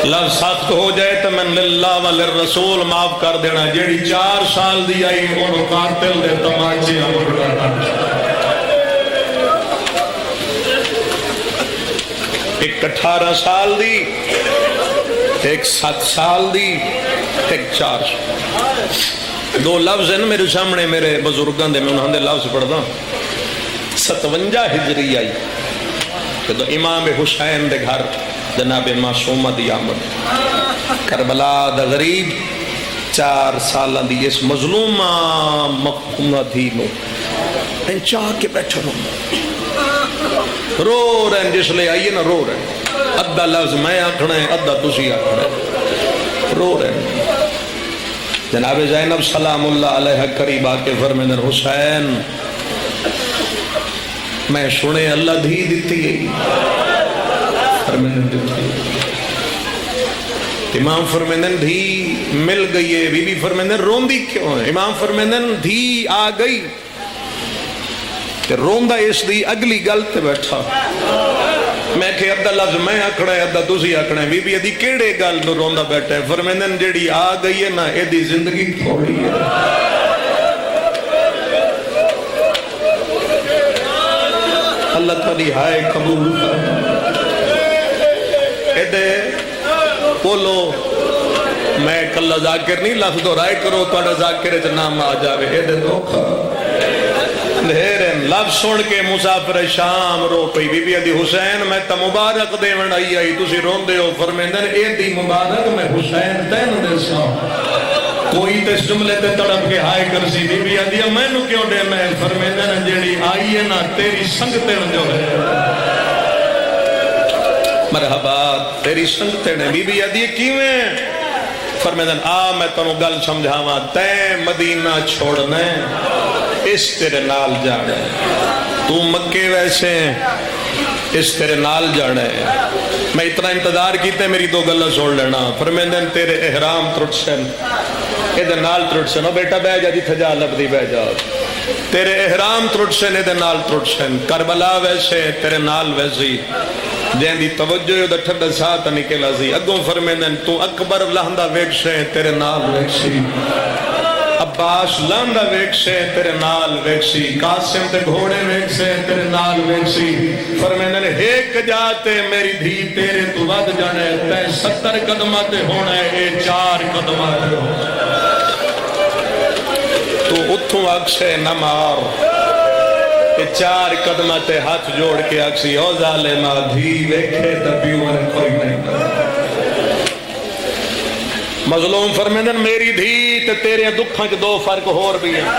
لفظ سخت ہو جائے تو من للہ والرسول معاف کر دینا. جیڑی 4 سال دی آئی انہوں قاتل دے تماچے ایک 18 سال دی ایک 7 سال دی ایک 4 سال. دو لفظ ہیں میرے سامنے میرے بزرگاں دے میں انہوں نے لفظ پڑھتا 57 ہجری آئی کہ تو امام حسین دے گھر جناب معصومہ دی آمد کربلا دا غریب 4 سالہ دی اس مظلومہ مقومہ دی نو این چاہ کے بیٹھا رو رہے ہیں. جس لے آئیے نا رو رہے ہیں. ادھا لفظ میں آکھنا ہے ادھا تسی آکھنا ہے. رو رہے ہیں. جناب زینب سلام اللہ علیہ قریبا کے فرمین حسین میں سنے اللہ دھی دیتی ہے. فرمین دیتی ہے. امام فرمین دھی مل گئی ہے. بی بی فرمین روندی کیوں ہے؟ امام فرمین دھی آ گئی کہ روندہ اس دی اگلی گلتے بیٹھا. میں کہ ادھا لفظ میں آکھنا ہے ادھا تسی آکھنا ہے. بی بی ادھی کیڑے گل تو روندہ بیٹھا ہے؟ فرمین جیڑی آ گئی ہے نا ایدھی زندگی تھوڑی ہے. اللہ تعالی ہائے قبول کر. ایدھے بولو میں کلا ذاکر نہیں لفظ دہرائے کرو تہاڈا ذاکر وچ نام آ جاوے اے دے دھوکھا لفظ سن کے مسافر شام رو پئی بی بی دی حسین میں تا مبارک دیون آئی تسی روندے ہو فرمیندن اے دی مبارک میں حسین تین دے سا کوئی تے اس جملے تے تڑپ کے ہائے کر سی بی بی دی مینو کیوں دے میں فرمیندن جیڑی آئی ہے نا تیری سنگتے جو ہے مرحبا تیری سنگتے نے بی بی دی کیویں فرمیندن آ میں تنوں گل سمجھاواں تے مدینہ چھوڑنا اس تیرے نال جانا ہے تو مکے ویسے اس تیرے نال جانا ہے میں اتنا انتظار کیتے میری دو گلہ سوڑ لینا فرمیندن تیرے احرام ترٹسن ادھر نال ترٹسن او بیٹا بہ جا جی تھجا لبدی بہ جا تیرے احرام ترٹسن ادھر نال ترٹسن کربلا ویسے تیرے نال ویسی جہاں دی توجہ دا ٹھڈا ساتھ نکلا سی اگوں فرمیندن تو اکبر لہندہ ویکشے تیرے نال ویکسی عباس لاندا ویکسے تیرے نال ویکسی قاسم تے گھوڑے ویکسے تیرے نال ویکسی فرمیندن ایک جاتے میری دھی تیرے تو ود جانے تے 70 قدمہ تے ہونا ہے اے 4 قدمہ تے ہونا تو اتھوں اکسے نمار اے 4 قدمہ تے ہاتھ جوڑ کے اکسی او ظالمہ دھی ویکھے تبیوں نے کوئی نہیں مظلوم فرمیندن میری دھی تے تیرے دکھاں کے 2 فرق ہور بھی ہیں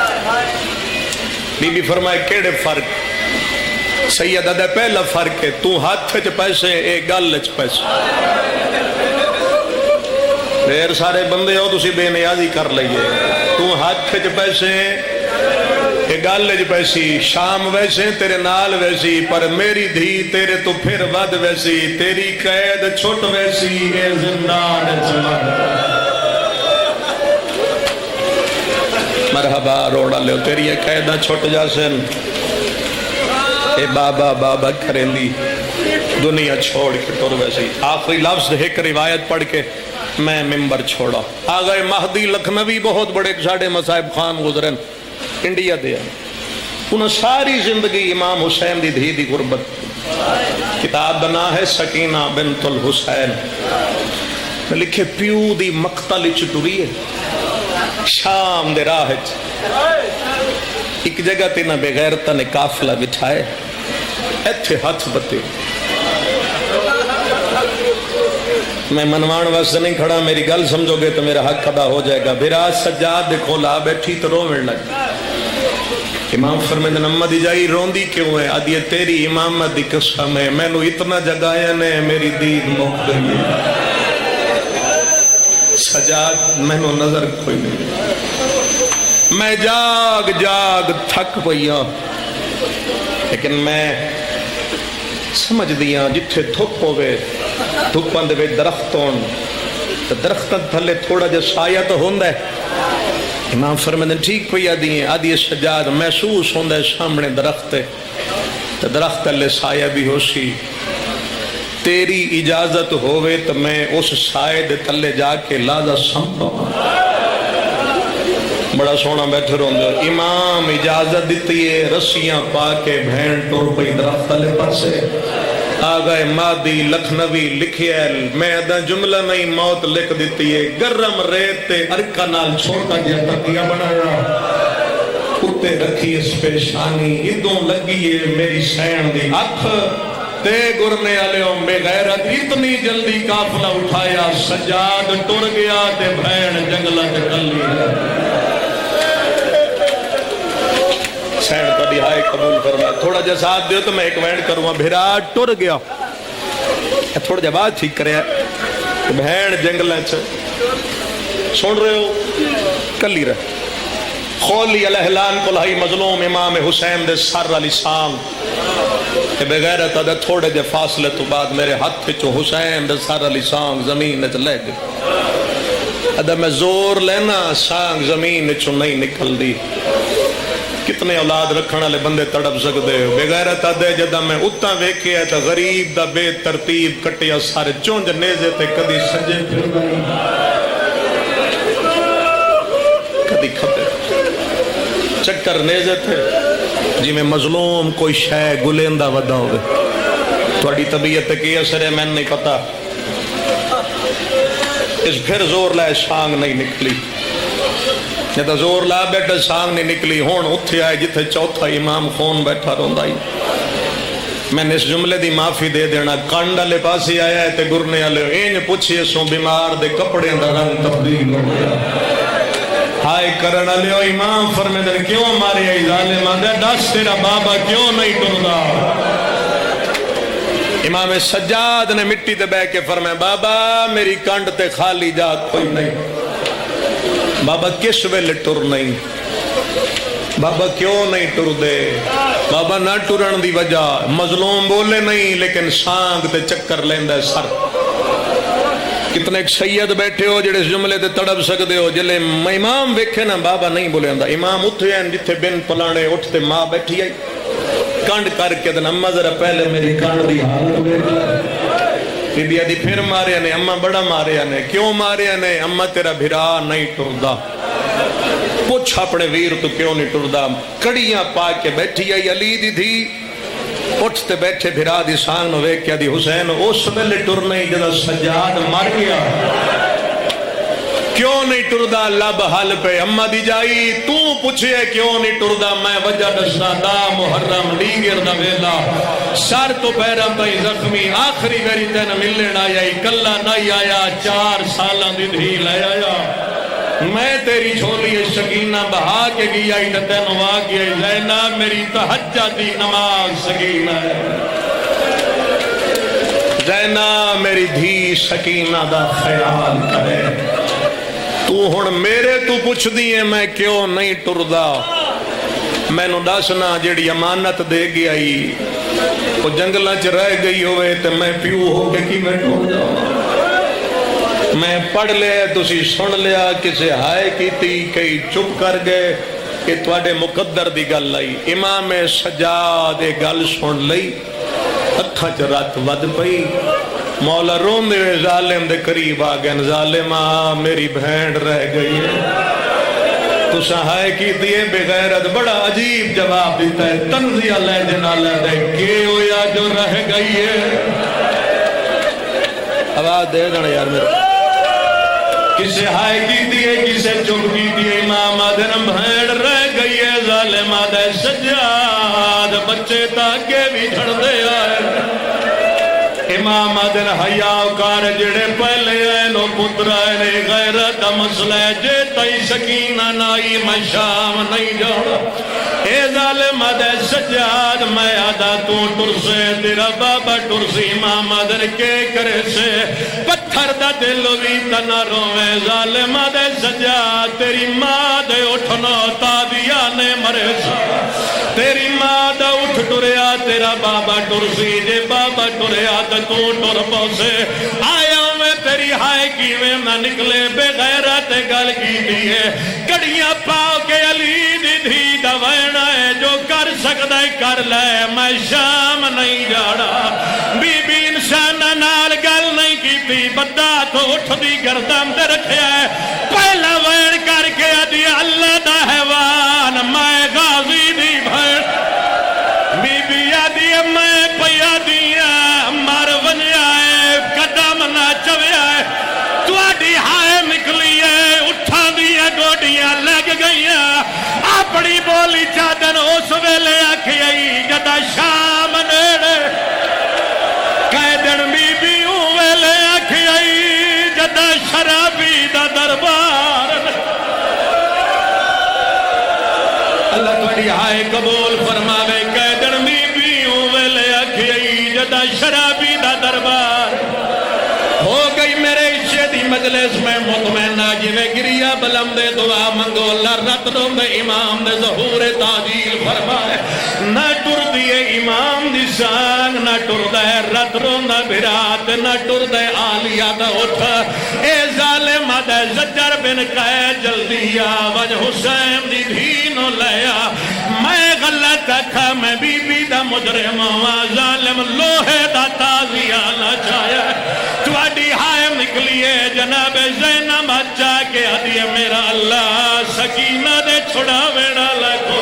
بی بی فرمائے کیڑے فرق سیدہ دے پہلا فرق ہے تو ہاتھ چ پیسے اے گل چ پیسے دیر سارے بندے ہو تسی بے نیازی کر لئیے تو ہاتھ چ پیسے اے گل چ پیسی شام ویسے تیرے نال ویسی پر میری دھی تیرے تو پھر ود ویسی تیری قید چھٹ ویسی اے زندان چمن مرحبا روڑا لے تیری یہ قیدہ چھوٹ جاسن اے بابا بابا کریں دی دنیا چھوڑ کے طور ویسی آخری لفظ ایک روایت پڑھ کے میں ممبر چھوڑا آگئے مہدی لکھنوی بہت بڑے ساڑھے مصائب خان گزرن انڈیا دیا انہوں ساری زندگی امام حسین دی دھی دی غربت کتاب بنا ہے سکینہ بنت الحسین لکھے پیو دی مقتل چٹوری ہے شام دے راہج ایک جگہ تینا بغیرتا نے کافلہ بٹھائے ایتھے ہاتھ بتے میں منوان واسطے نہیں کھڑا میری گل سمجھو گے تو میرا حق ادا ہو جائے گا بھیرا سجاد دیکھو لا بیٹھی تو رو مڑ لگ امام فرمیندن امہ دی جائی روندی کیوں ہے آدھی تیری امامت دی قسم ہے میں نو اتنا جگایا نے میری دید موقع گئی سجاد میں نو نظر کوئی نہیں میں جاگ جاگ تھک پئیاں لیکن میں سمجھ دیاں جتھے دھوپ ہوئے دھوپاں دے درختوں درختاں تھلے تھوڑا جا سایہ تو ہوندہ ہے امام فرمیندن ٹھیک پئی آدھی سجاد محسوس ہوندہ ہے سامنے درخت ہے تو درخت اللہ سایہ بھی ہو سی تیری اجازت ہوئے تو میں اس سائے دے تلے جا کے لازہ سمپا بڑا سونا بیٹھے رہوں دے امام اجازت دیتی ہے رسیاں پا کے بھین ٹور پئی درخت تلے پر سے آگئے مادی لکھنوی لکھے میں ادھا جملہ نہیں موت لکھ دیتی ہے گرم ریتے ارکا نال چھوٹا گیا تکیہ بنایا کتے رکھی اس پیشانی ادھوں لگی ہے میری سین دی اکھ تے گرنے علیوں بے غیرت اتنی جلدی کافلہ اٹھایا سجاد ٹر گیا تے بھین جنگلہ تے کلی سین کا دہائے قبول فرما تھوڑا جا ساتھ دیو تو میں ایک وینڈ کروں بھیرا ٹر گیا تھوڑا جا بات ٹھیک کرے بھین جنگلہ چھے سن رہے ہو کلی رہے خولی الہلان کلہائی مظلوم امام حسین دے سر علی سانگ بغیرت ادھا تھوڑے جے فاصلے تو بعد میرے ہاتھ چو حسین دے سر علی سانگ زمین چ لے گئے ادھا میں زور لینا سانگ زمین چو نہیں نکل دی کتنے اولاد رکھنا لے بندے تڑپ سکتے ہو بغیرت ادھے جدہ میں اتنا ویکھے ہے تا غریب دا بے ترتیب کٹیا سارے چونج نیزے تے کدی سجے پھر گئی کدی کھتے چکر نیزے تھے جی میں مظلوم کوئی شے گلیندہ ودا ہوئے تھوڑی طبیعت کی اثر ہے میں نہیں پتا اس پھر زور لائے سانگ نہیں نکلی، یہ تو زور لا بیٹھا سانگ نہیں نکلی، ہون اتھے آئے جتھے چوتھا امام خون بیٹھا روندا ہی۔ میں نے اس جملے دی معافی دے دینا، کانڈ والے پاسی آیا ہے تے گرنے والے اینج پوچھئے سو بیمار دے کپڑے دا رنگ تبدیل ہو گیا۔ ہائے کرن والے امام فرمیندے کیوں مارے اے ظالم آندے دس تیرا بابا کیوں نہیں ٹردا؟ امام سجاد نے مٹی تے بیٹھ کے فرمایا بابا میری کانڈ تے خالی جا کوئی نہیں، بابا کس ویلے ٹر نہیں، بابا کیوں نہیں ٹر دے؟ بابا نہ ٹرن دی وجہ مظلوم بولے نہیں لیکن سانگ تے چکر لیندہ سر۔ کتنے ایک سید بیٹھے ہو جڑے اس جملے تے تڑپ سکتے ہو، جلے امام ویکھے نا بابا نہیں بولے اندہ، امام اتھے ہیں جتھے بن پلانے اٹھتے ماں بیٹھی آئی کانڈ کر کے دن اممہ ذرا پہلے میری کانڈ دی حالت بی بی آدھی پھر مارے نے، اممہ بڑا مارے نے، کیوں مارے نے؟ اممہ تیرا بھرا نہیں ٹردا، پوچھ اپنے ویر تو کیوں نہیں ٹردا؟ کڑیاں پا کے بیٹھی آئی علی دی تھی، اٹھتے بیٹھے بھرا دی سانگ نو ویک کیا دی حسین اس ویلے ٹر نہیں جدا سجاد مر گیا، کیوں نہیں ٹردا؟ لب حل پہ اممہ دی جائی تو پوچھے کیوں نہیں ٹردا؟ میں وجہ دسنا دا محرم دیگر دا ویلا سر تو پیرا تائی زخمی آخری میری تین ملن آیا کلا نہیں آیا 4 سالاں دی دھی لے آیا، میں تیری چھولی سکینہ بہا کے گیا ہی تینو آ گیا زینب میری تہجد دی نماز سکینہ ہے، زینب میری دھی سکینہ دا خیال کرے، تو ہن میرے تو پوچھ دیئے میں کیوں نہیں ٹردا؟ میں نو دسنا جیڑی امانت دے گیا ہی وہ جنگلہ چ رہ گئی ہوئے تے میں پیو ہو کے کی میں ٹر جاؤں؟ میں پڑھ لیا تسی سن لیا کسے ہائے کیتی کئی چپ کر گئے کہ تواڈے مقدر دی گل لائی۔ امام سجاد گل سن لئی اکھاں چ رات ود پئی، مولا روندے ظالم دے قریب آ گئے، ظالمہ میری بہن رہ گئی ہے، تو سہائے کی دیئے بغیرت بڑا عجیب جواب دیتا ہے، تنزیہ لے جنا لے دے کہ ہویا جو رہ گئی ہے، آواز دے دینا یار میرے، کسے ہائے کی دیئے کسے چپ کی دیئے، امام آدھن بہن رہ گئی ہے، ظالم آدھے سجاد بچے تاکہ بھی جھڑ دے آئے، امام آدھن حیاء کار جڑے پہلے آئے نو پتر آئے نے غیرت مسئلہ جے تائی سکینہ نائی میں شام نہیں جانا، اے ظالم آدھے سجاد میں آدھا تو ٹرسے تیرا بابا ٹرسی، امام آدھن کے کرے سے پتھر دا دلو بھی تنہ روے، ظالم آدھے سجاد تیری ماں دے اٹھنا تابیانے مرے سا، تیری ماں دا اٹھ ٹریا تیرا بابا ٹرسی، جے بابا ٹریا تو ٹر پوسے، آیا میں تیری ہائے کی میں نکلے بے غیرت گل کی دیئے، کڑیاں پاؤ کے علی دی دھی دا وینا ہے، جو کر سکتا ہے کر لے، میں شام نہیں جاڑا، بی بی انسان نال گل نہیں کی تھی، بدا تو اٹھ دی گردم تے رکھیا ہے، پہلا وین کر کے ادھی اللہ دا حیوان میں غازی دی بھر، بی بی ادھی میں پیا دیا مر ونیا ہے قدم نہ چویا ہے، تو اڈی ہائے نکلی ہے اٹھا دیا گوڑیاں لگ گئی ہیں، اپنی بولی چادن اس ویلے آکھی آئی جدا شام نیڑے، قیدن بی بی ویلے آکھی آئی جدا شرابی دا دربار، اللہ تھوڑی ہائے قبول فرماوے، قیدن بی بی ویلے آکھی آئی جدا شرابی دا دربار، ہو گئی میرے عشے دی مجلس میں مطمئنہ جویں گریا بلم دے دعا منگو، اللہ رت روم دے امام دے ظہور تاجیل فرمائے، نہ ٹر دیئے امام دی سانگ، نہ ٹر دے رت روم دا بھرات، نہ ٹر دے آلیہ دا اٹھا، اے ظالم دے زجر بن قید جلدی آوج حسین دی دھینو لیا، میں غلط اکھا میں بی بی دا مجرم ہوا، ظالم لوہے دا تازیہ نہ چایا، تواڈی ہائے نکلیے جناب زینب بچہ کے ہدیے میرا اللہ سکینہ دے چھڑا ویڑا لگو،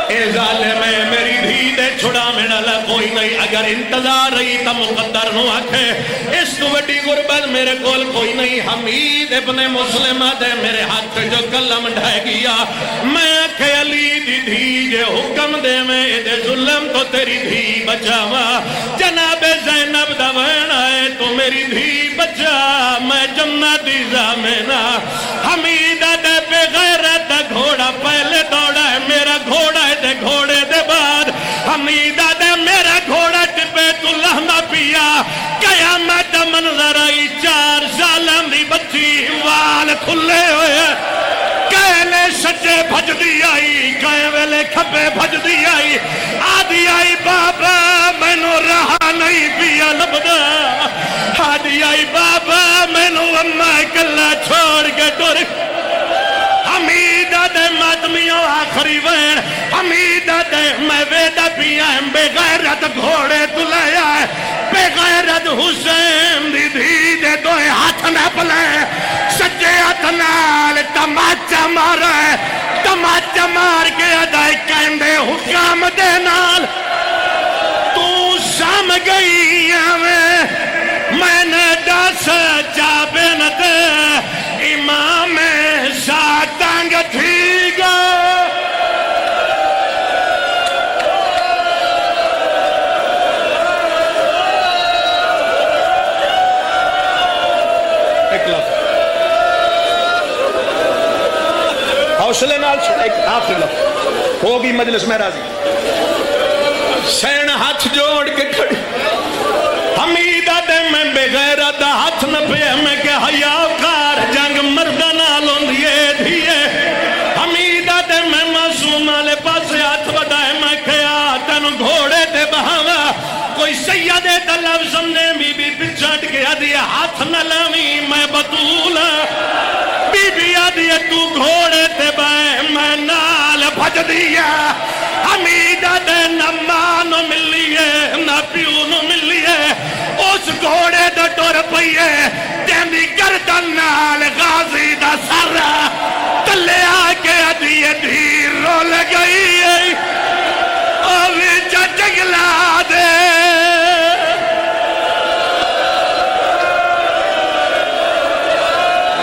اے ظالم میری دھی دے چھڑا گھوڑا میرا لا کوئی نہیں، اگر انتظار رہی تا مقدر نو آکھے اس تو بڑی غربت میرے کول کوئی نہیں۔ حمید ابن مسلمہ دے میرے ہاتھ جو کلم ڈھائے گیا، میں آکھے علی دی دھی جے حکم دے میں دے ظلم تو تیری دھی بچاوا، جناب زینب دا وین آئے تو میری دھی بچا، میں جنت دی زامنہ۔ حمیدہ دے بغیرت دا گھوڑا پہلے دوڑا ہے، میرا گھوڑا ہے دے گھوڑے دے بعد، حمیدہ دے میرا گھوڑا بیت اللہ نہ پیا، قیامت منظر آئی 4 سالم دی بچی وال کھلے ہوئے، کہلے سجے بھج دی آئی، کہلے کھپے بھج دی آئی، آدھی آئی بابا میں نو رہا نہیں پیا لبدا، آدھی آئی بابا میں نو اممہ کلہ چھوڑ کے ٹور۔ حمیدہ دے ماتمیوں آخری وین، حمیدہ دے میں ویدہ پیا ہے، بے غیرت گھوڑے دلے آئے، بے غیرت حسین دی دھی دے دوئے ہاتھ نہ پلے، سجے ہاتھ نال تماچا مارا ہے، تماچا مار کے ادائی کہندے حکام دے نال تو سام گئی میں نے دس جابنت امام ساتنگ تھی گا۔ ایک لفظ حوصلے نال ایک آخری لفظ ہوگی مجلس میں راضی۔ سین ہاتھ جوڑ کے کھڑی، حمیدہ دے میں بے غیرت ہاتھ نہ پہ میں کہ حیاءکار جنگ مردہ نالوں دیئے دھیئے، حمیدہ دے میں معصوم آلے پاسے ہاتھ بدائے میں کہ آتن گھوڑے دے بہاوا، کوئی سیدے دلب سمنے بی بی پچھٹ کے آدھیے ہاتھ نہ لامی میں بطولا، بی بی آدھیے تو گھوڑے دے بائے میں نال بھج دیا، حمیدہ دے نہ مانو ملیے نہ پیونو ملیے، اس گھوڑے دا ٹور پئیے جیندی گردن نال غازی دا سر تلے آکے ادھیے دھی رول گئی، اوی جگلا دے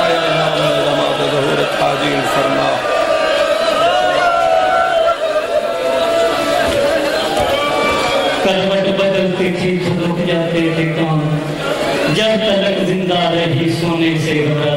آیا امام نماز ظہور تاجیل فرما۔ کروٹ بدلتی تھی تو رک جاتے تھے کام، جب تلک زندہ رہی سونے سے گھبرا